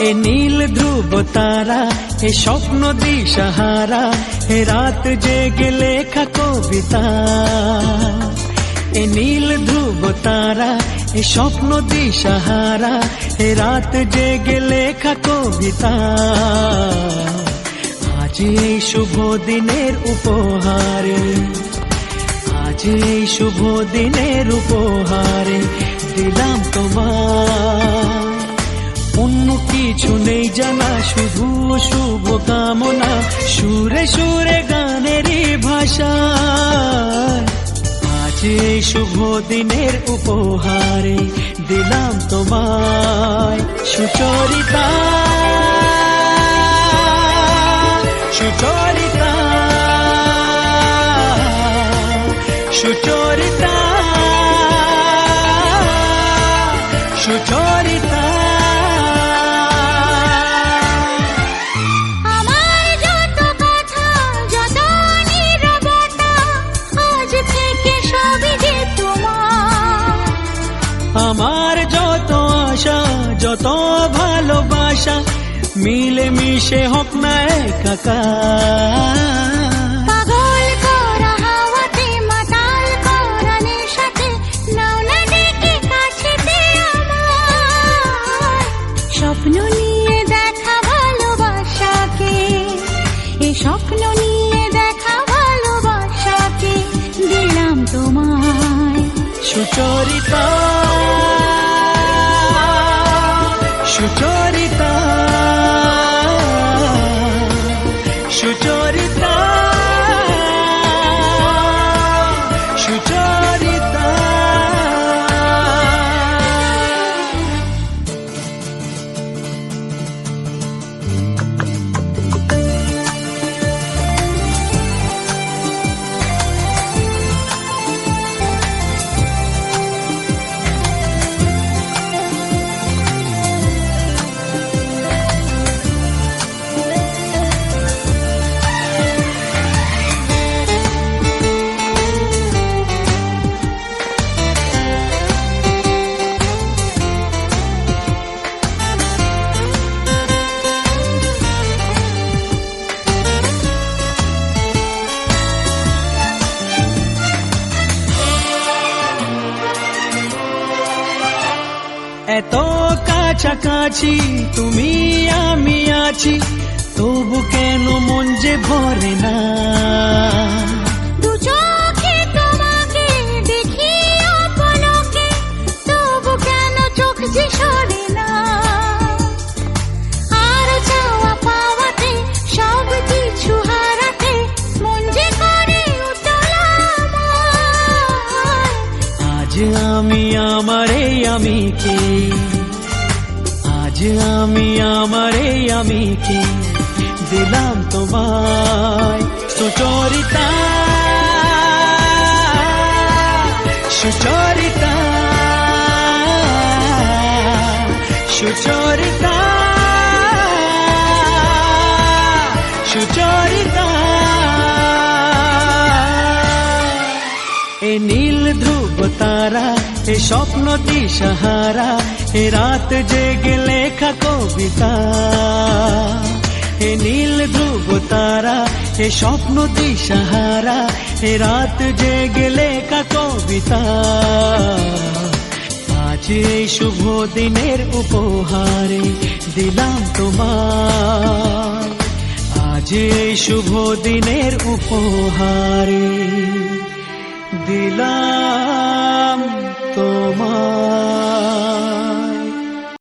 এ নীল ধ্রুব তারা, এ স্বপ্ন দিশাহারা, এ রাত জেগে লেখা কবিতা। এ নীল ধ্রুব তারা, এ স্বপ্ন দিশাহারা, এ রাত জেগে লেখা কবিতা। আজ এই শুভ দিনের উপহারে, আজ এই শুভ দিনের উপহারে দিলাম তোমার। অন্য কিছু নেই জানা, শুধু শুভ কামনা, সুরে সুরে গানেরই ভাষা। আজ এই শুভ দিনের উপহারে দিলাম তোমায় সুচরিতা, সুচরিতা, সুচরিতা, সুচরিতা। আমার যত কথা, যত নীরবতা, আজ থেকে সবই যে তোমার। আমার যত আশা, যত ভালোবাসা, মিলে মিশে হোক না একাকার। পাগল করা হাওয়াতে, মাতাল করা নেশাতে, নাও না ডেকে কাছেতে আমার। স্বপ্ন নিয়ে দেখা ভালোবাসাকে, এই স্বপ্ন নিয়ে দেখা ভালোবাসাকে দিলাম তোমায় সুচরিতা, সুচরিতা, সুচরিতা, সুচরিতা। এত কাছাকাছি তুমি আমি আছি, তবু কেন মন যে ভরে না। দু চোখে তোমাকে দেখি অপলকে, তবু কেন চোখ যে সরে না। আর চাওয়া পাওয়াতে, সব কিছু হারাতে, মন যে করে উতলা আমার। আজ আমি আমার এই আমিকে, আজ আমি আমার এই আমিকে দিলাম তোমায় সুচরিতা, সুচরিতা, সুচরিতা, সুচরিতা। এ নীল ধ্রুব তারা, এ স্বপ্ন দিশাহারা, এ রাত জেগে লেখা কবিতা। এ নীল ধ্রুব তারা, এ স্বপ্ন দিশাহারা, এ রাত জেগে লেখা কবিতা। আজ এই শুভ দিনের উপহারে দিলাম তোমায়, আজ এই শুভ দিনের উপহারে দিলাম তোমায়।